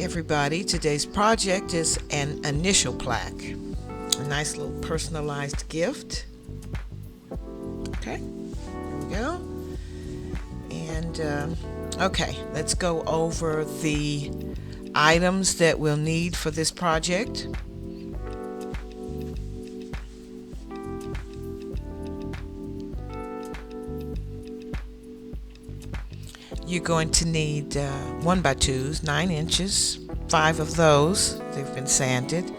everybody. Today's project is an initial plaque. A nice little personalized gift. Okay, here we go. And okay, let's go over the items that we'll need for this project. You're going to need 1x2s, 9 inches, 5 of those. They've been sanded.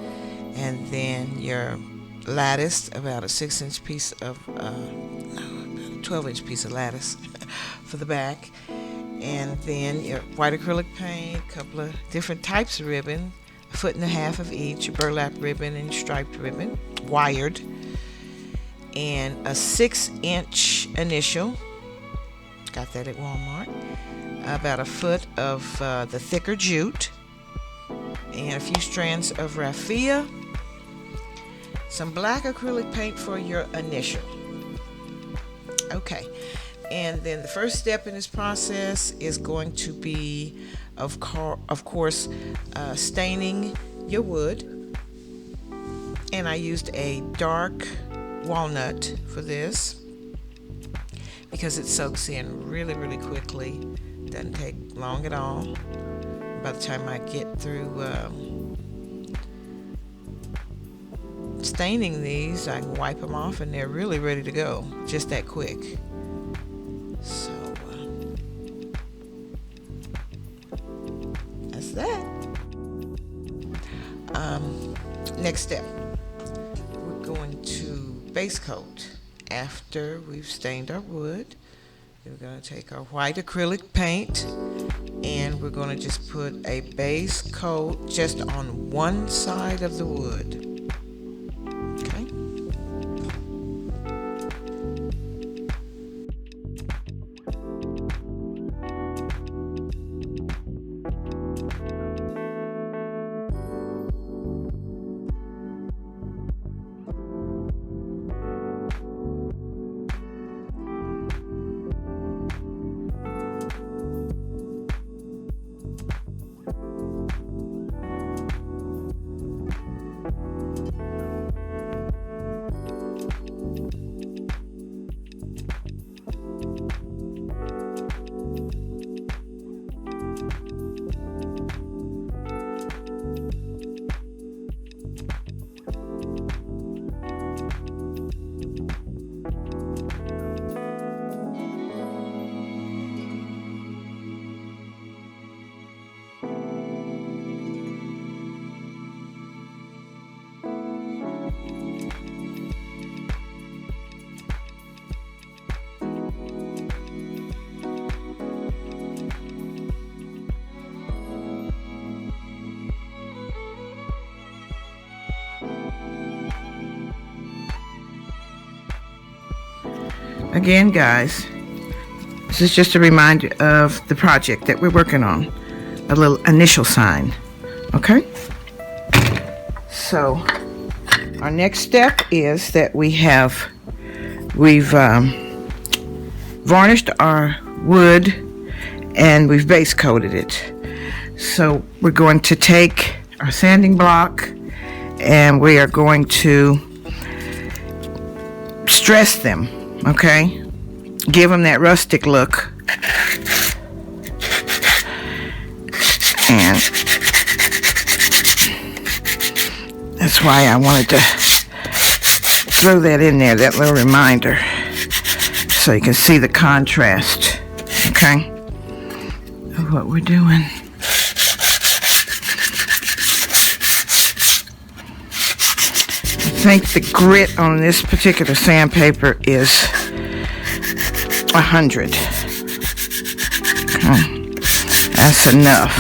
And then your lattice, about a 6-inch piece of, about a 12-inch piece of lattice for the back. And then your white acrylic paint, a couple of different types of ribbon, 1.5 foot of each, your burlap ribbon and striped ribbon, wired. And a 6-inch initial. Got that at Walmart. About 1 foot of the thicker jute, and a few strands of raffia, some black acrylic paint for your initial. Okay, and then the first step in this process is going to be, of course, staining your wood. And I used a dark walnut for this because it soaks in really, really quickly. Doesn't take long at all. By the time I get through staining these, I can wipe them off and they're really ready to go. Just that quick. So that's that. Next step, we're going to base coat. After we've stained our wood, we're going to take our white acrylic paint and we're going to just put a base coat just on one side of the wood. Okay. Again, guys, this is just a reminder of the project that we're working on, a little initial sign. Okay? So our next step is that we've varnished our wood and we've base coated it. So we're going to take our sanding block and we are going to stress them. Okay, give them that rustic look, and that's why I wanted to throw that in there, that little reminder, so you can see the contrast, okay, of what we're doing. I think the grit on this particular sandpaper is 100. Okay. That's enough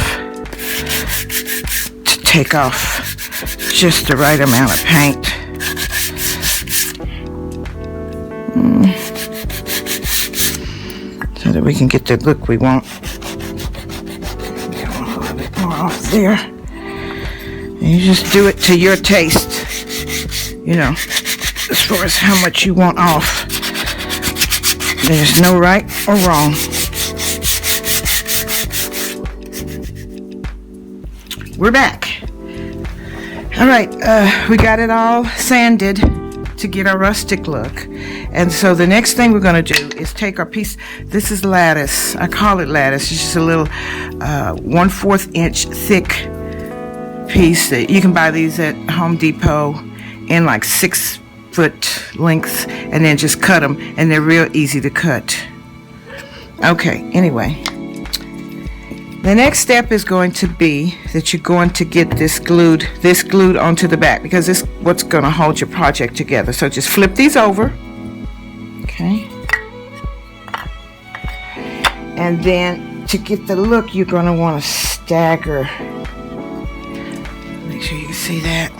to take off just the right amount of paint. So that we can get the look we want. Get a little bit more off there. And you just do it to your taste. You know, as far as how much you want off. There's no right or wrong. we're back. All right, we got it all sanded to get our rustic look. And so the next thing we're going to do is take our piece. This is lattice. I call it lattice. It's just a little 1/4 inch thick piece. You can buy these at Home Depot in like 6-foot lengths, and then just cut them, and they're real easy to cut. Okay, anyway. The next step is going to be that you're going to get this glued onto the back, because this is what's going to hold your project together. So just flip these over, okay? And then to get the look, you're going to want to stagger. Make sure you can see that.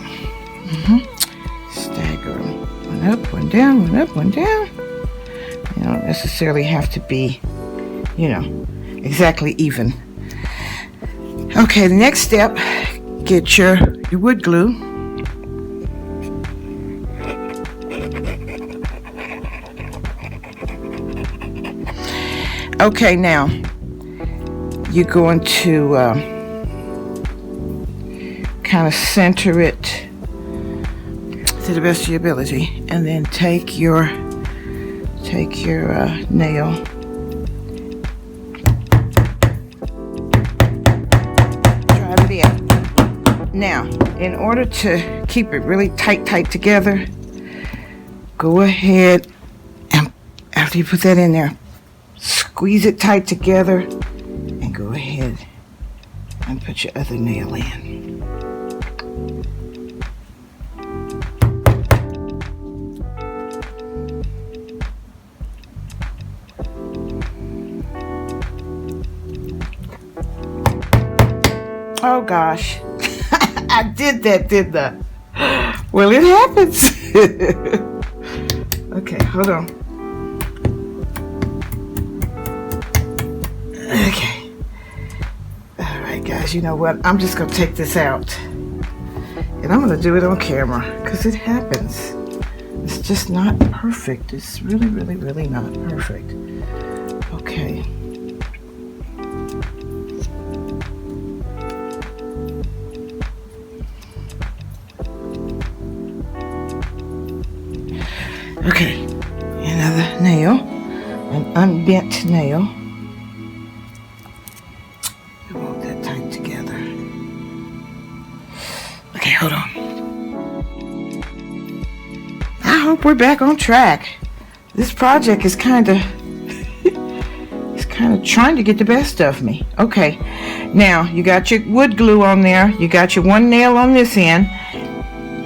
Stagger them. One up, one down, one up, one down. You don't necessarily have to be, exactly even. Okay, the next step, get your wood glue. Okay, now you're going to kind of center it to the best of your ability, and then take your nail. Now, in order to keep it really tight together, go ahead and after you put that in there, squeeze it tight together, and go ahead and put your other nail in. Oh gosh. I did that, didn't I? Well, it happens. Okay, hold on. Okay. All right, guys, you know what? I'm just going to take this out. And I'm going to do it on camera, because it happens. It's just not perfect. It's really, really, really not perfect. Okay. Okay, another nail, an unbent nail. I want that tight together. Okay, hold on. I hope we're back on track. This project is kind of trying to get the best of me. Okay, now you got your wood glue on there. You got your one nail on this end.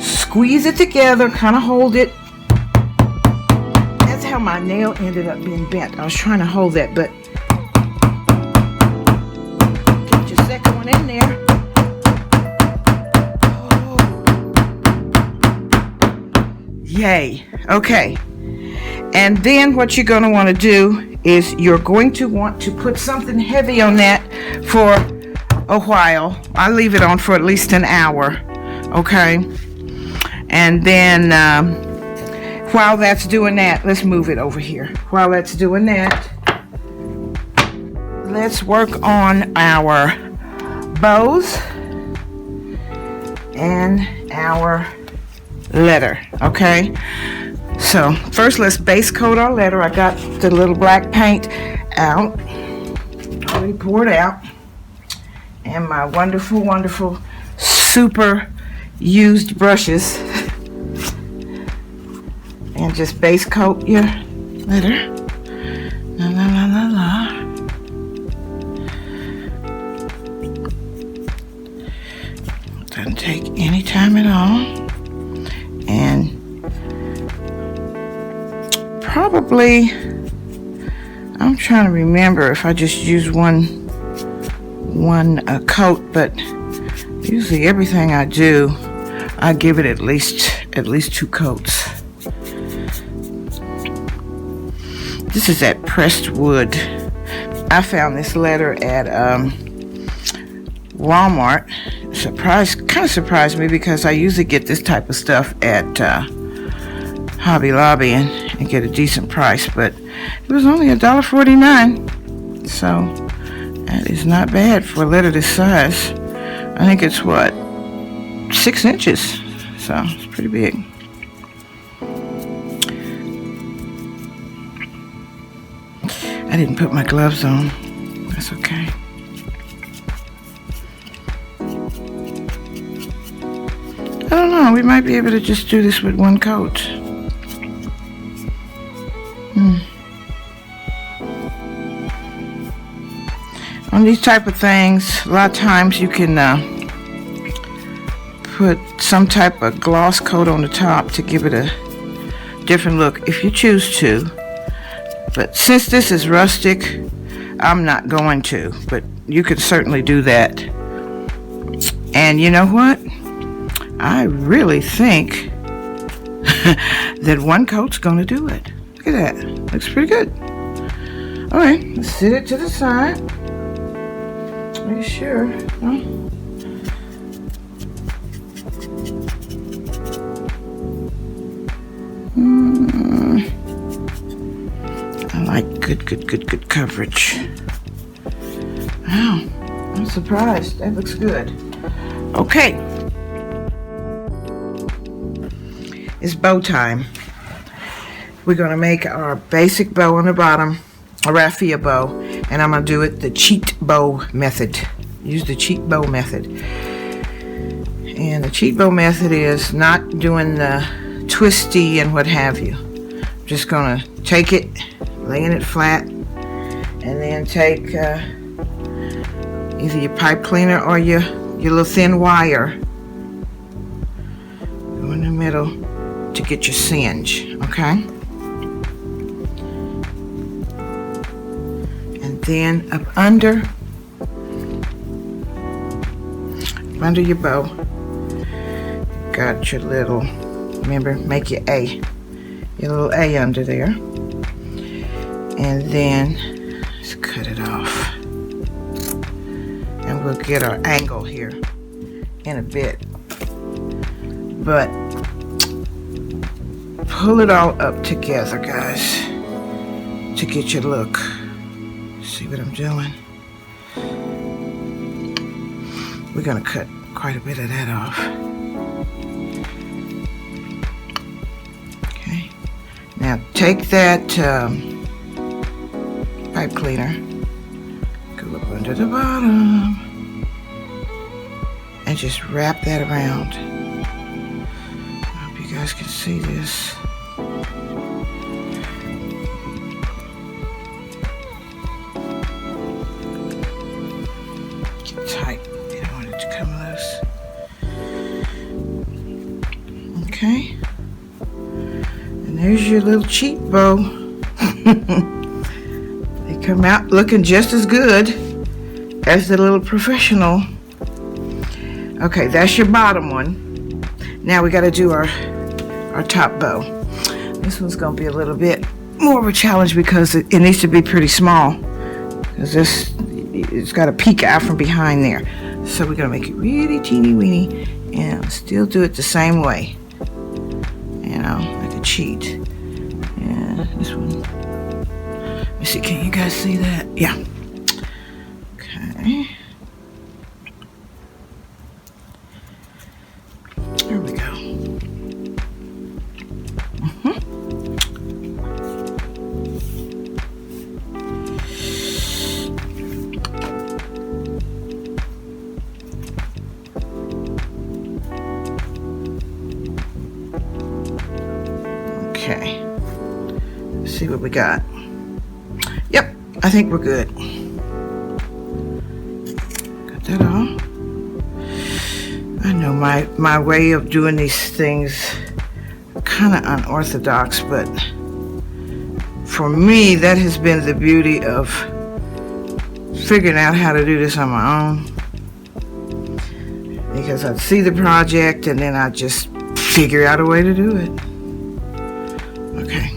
Squeeze it together, kind of hold it. How my nail ended up being bent. I was trying to hold that, but get your second one in there. Oh. Yay. Okay. And then what you're going to want to do is you're going to want to put something heavy on that for a while. I leave it on for at least an hour. Okay. And then while that's doing that, let's move it over here. While that's doing that, let's work on our bows and our letter, okay? So first let's base coat our letter. I got the little black paint out, already poured out, and my wonderful, wonderful, super used brushes. And just base coat your letter. La la la la la. Doesn't take any time at all. And probably, I'm trying to remember if I just use one coat, but usually everything I do, I give it at least 2 coats. This is that pressed wood. I found this letter at Walmart. Kind of surprised me, because I usually get this type of stuff at Hobby Lobby and get a decent price, but it was only $1.49. So that is not bad for a letter this size. I think it's what, 6 inches, so it's pretty big. I didn't put my gloves on. That's okay. I don't know, we might be able to just do this with one coat. On these type of things, a lot of times you can put some type of gloss coat on the top to give it a different look if you choose to. But since this is rustic, I'm not going to, but you could certainly do that. And you know what? I really think that one coat's gonna do it. Look at that. Looks pretty good. All right, let's set it to the side. Are you sure? Huh? I like good coverage. Wow, I'm surprised. That looks good. Okay. It's bow time. We're gonna make our basic bow on the bottom, a raffia bow, and I'm gonna do it the cheat bow method. Use the cheat bow method. And the cheat bow method is not doing the twisty and what have you. I'm just gonna take it, laying it flat, and then take either your pipe cleaner or your little thin wire. Go in the middle to get your singe, okay? And then up under your bow, got your little, remember, make your A, your little A under there. And then let's cut it off. And we'll get our angle here in a bit. But pull it all up together, guys, to get your look. See what I'm doing? We're gonna cut quite a bit of that off. Okay. Now take that pipe cleaner, go up under the bottom, and just wrap that around. I hope you guys can see this. Get tight. You don't want it to come loose. Okay. And there's your little cheat bow. They come out looking just as good as the little professional. Okay, that's your bottom one. Now we got to do our top bow. This one's going to be a little bit more of a challenge because it needs to be pretty small. Because it's got to peek out from behind there. So we're going to make it really teeny weeny and still do it the same way. You know, like a cheat. Yeah, this one. Let me see, can you guys see that? Yeah. Okay. There we go. Okay. Let's see what we got. Yep, I think we're good. Got that all. I know my way of doing these things kind of unorthodox, but for me that has been the beauty of figuring out how to do this on my own, because I'd see the project and then I'd just figure out a way to do it. Okay.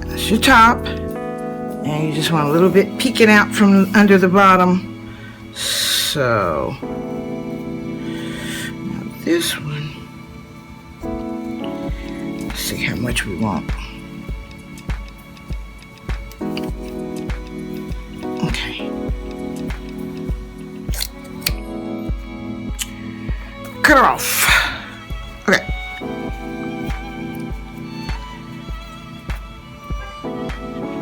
That's your top. And you just want a little bit peeking out from under the bottom. So, now this one, let's see how much we want. cut her off. Okay.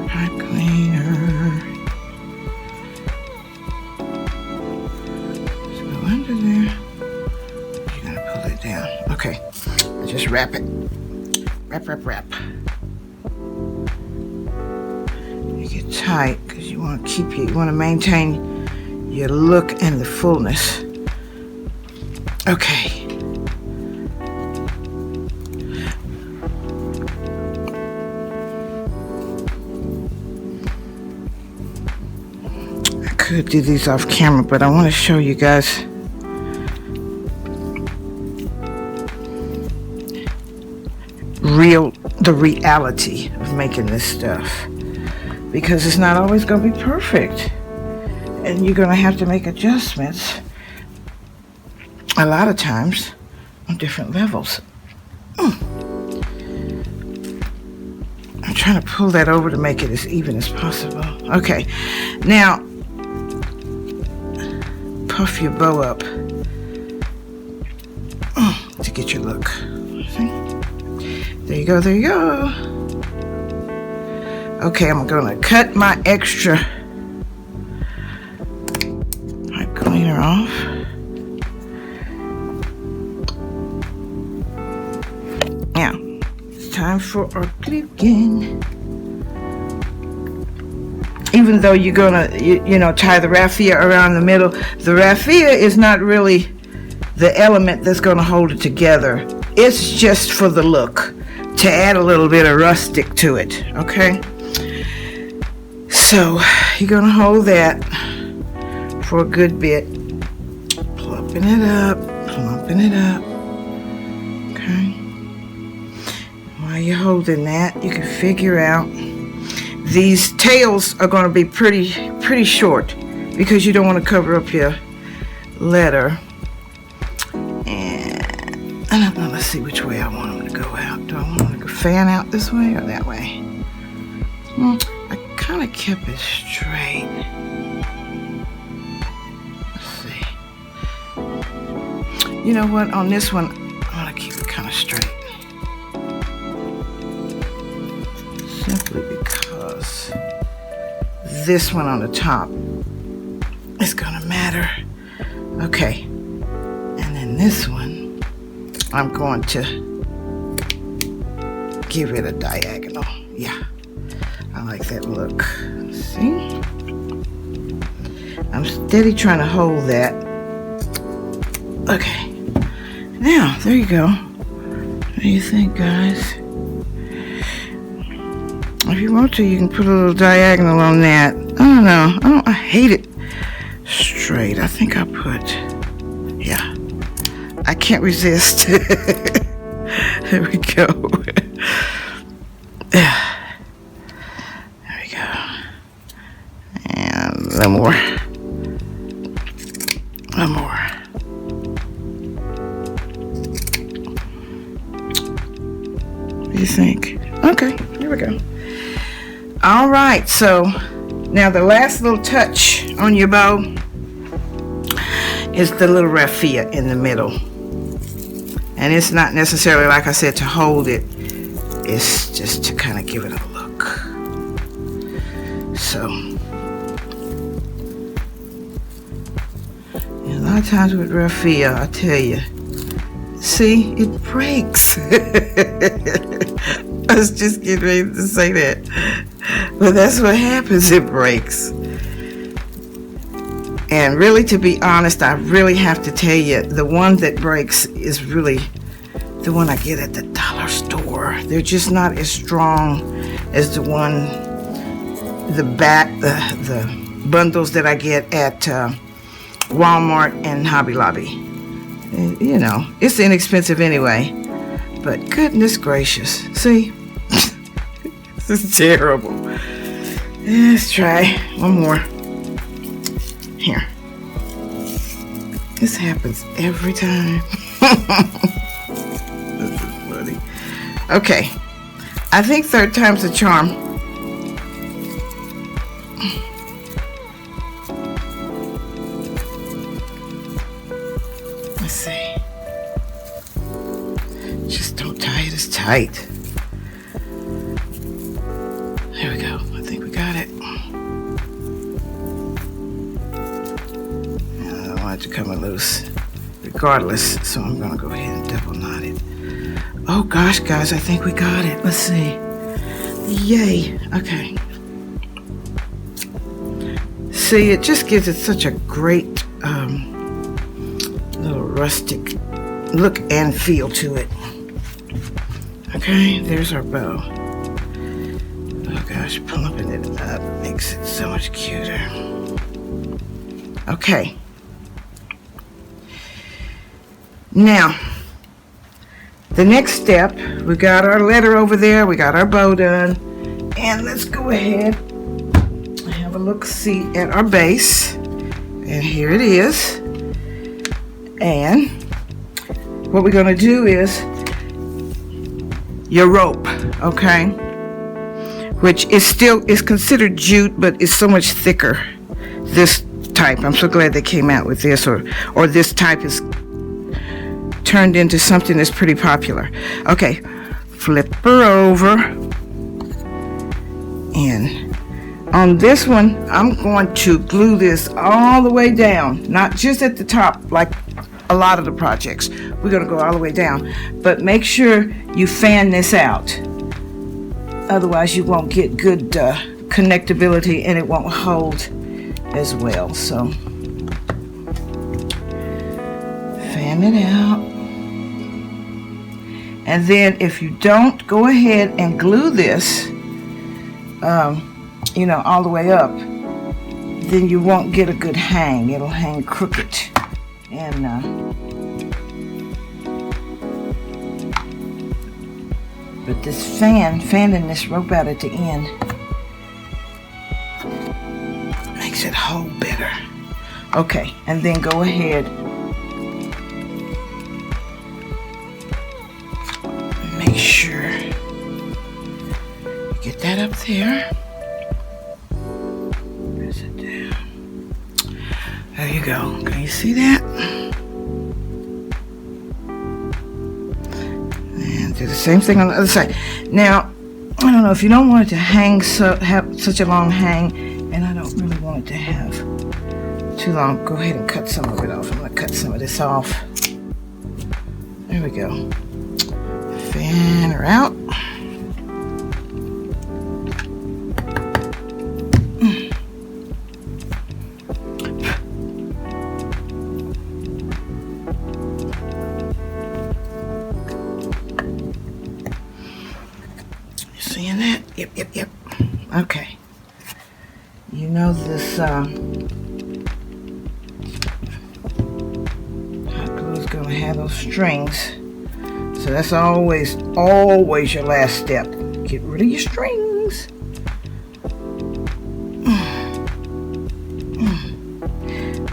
Pipe cleaner. Let's go under there. You're gonna pull it down. Okay. Just wrap it. Wrap. You get tight because you want to maintain your look and the fullness. Okay. I could do these off camera, but I want to show you guys the reality of making this stuff, because it's not always going to be perfect, and you're going to have to make adjustments a lot of times on different levels. I'm trying to pull that over to make it as even as possible. Okay, now puff your bow up to get your look. See? There you go. Okay, I'm gonna cut my extra pipe cleaner off. Now, it's time for our gluing. Even though you're gonna, tie the raffia around the middle, the raffia is not really the element that's gonna hold it together. It's just for the look, to add a little bit of rustic to it, okay? So, you're gonna hold that for a good bit, plumping it up, okay? While you're holding that, you can figure out these tails are gonna be pretty short because you don't wanna cover up your letter. And let's see which way I want them to go out. Do I want them to fan out this way or that way? I kind of kept it straight. Let's see. You know what? On this one, I'm going to keep it kind of straight. Simply because this one on the top is going to matter. Okay. And then this one, I'm going to give it a diagonal. Yeah, I like that look. See? I'm steady trying to hold that. Okay. Now, there you go. What do you think, guys? If you want to, you can put a little diagonal on that. I don't know. I hate it straight. I think I'll put, yeah. I can't resist. There we go. There we go. And a little more. What do you think? Okay, here we go. All right, so now the last little touch on your bow is the little raffia in the middle. And it's not necessarily, like I said, to hold it. It's just to kind of give it a look. So, a lot of times with raffia, I tell you, see, it breaks. I was just getting ready to say that. But that's what happens, it breaks. And really, to be honest, I really have to tell you, the one that breaks is really the one I get at the dollar store. They're just not as strong as the bundles that I get at Walmart and Hobby Lobby. You know, it's inexpensive anyway. But goodness gracious, see? This is terrible. Let's try one more. Here. This happens every time. This is funny. Okay. I think third time's a charm. Let's see. is tight. There we go. I think we got it. I don't want it to come loose regardless, so I'm going to go ahead and double knot it. Oh gosh, guys, I think we got it. Let's see. Yay. Okay. See, it just gives it such a great little rustic look and feel to it. Okay, there's our bow. Oh gosh, plumping it up makes it so much cuter. Okay. Now, the next step, we got our letter over there, we got our bow done, and let's go ahead and have a look-see at our base. And here it is. And what we're gonna do is your rope, okay? Which is considered jute, but it's so much thicker. This type, I'm so glad they came out with this, or this type is turned into something that's pretty popular. Okay, flip her over, and on this one I'm going to glue this all the way down, not just at the top like a lot of the projects. We're going to go all the way down, but make sure you fan this out, otherwise you won't get good connectability and it won't hold as well. So fan it out. And then if you don't, go ahead and glue this, all the way up, then you won't get a good hang. It'll hang crooked. And but this fanning this rope out at the end makes it hold better. Okay, and then go ahead and make sure you get that up there. Press it down. There you go. Can you see that? And do the same thing on the other side. Now, I don't know, if you don't want it to hang, have such a long hang, and I don't really want it to have too long, go ahead and cut some of it off. I'm going to cut some of this off. There we go. Fan her out. Seeing that? Yep. Okay. You know this hot glue is going to have those strings. So that's always your last step. Get rid of your strings.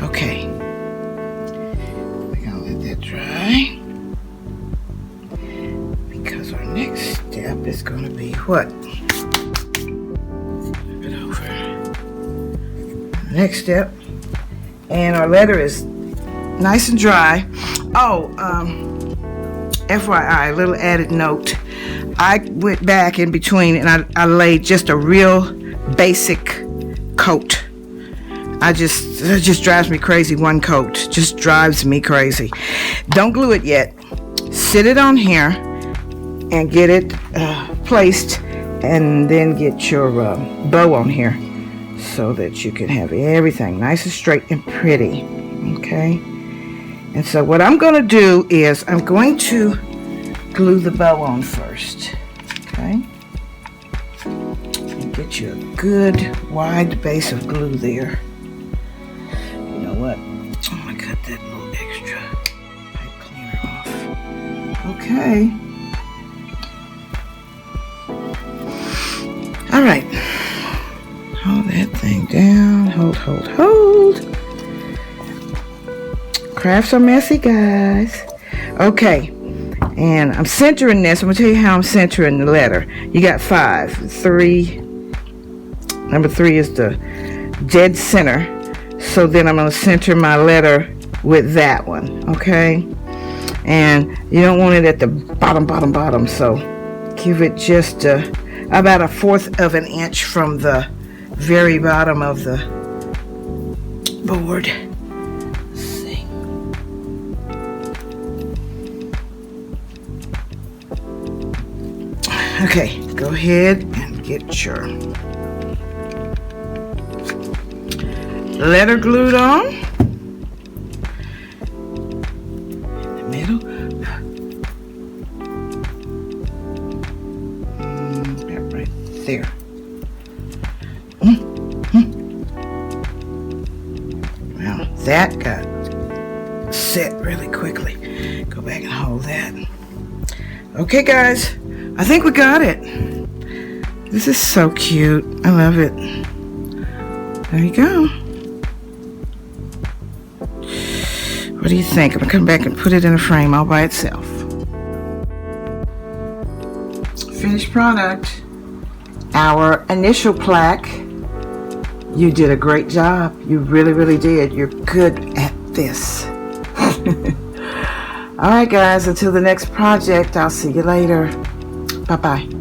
Okay. We're going to let that dry. Because our next step is going to be what? Flip it over. Next step. And our letter is nice and dry. Oh, FYI, a little added note. I went back in between and I laid just a real basic coat. It just drives me crazy. One coat just drives me crazy. Don't glue it yet. Sit it on here and get it placed, and then get your bow on here so that you can have everything nice and straight and pretty. Okay. And so what I'm going to do is I'm going to glue the bow on first. Okay. And get you a good wide base of glue there. You know what? I'm going to cut that little extra pipe cleaner off. Okay. All right. Hold that thing down. Hold. Crafts are messy, guys. Okay, and I'm centering this. I'm gonna tell you how I'm centering the letter. You got 5, 3. Number 3 is the dead center. So then I'm gonna center my letter with that one. Okay. and you don't want it at the bottom, so give it just about 1/4 of an inch from the very bottom of the board. Let's see. Okay, go ahead and get your letter glued on in the middle. That right there. Well, that got set really quickly. Go back and hold that. Okay, guys, I think we got it. This is so cute. I love it. There you go. What do you think? I'm gonna come back and put it in a frame all by itself. Finished product. Our initial plaque. You did a great job. You really, really did. You're good at this. All right, guys, until the next project, I'll see you later. Bye-bye.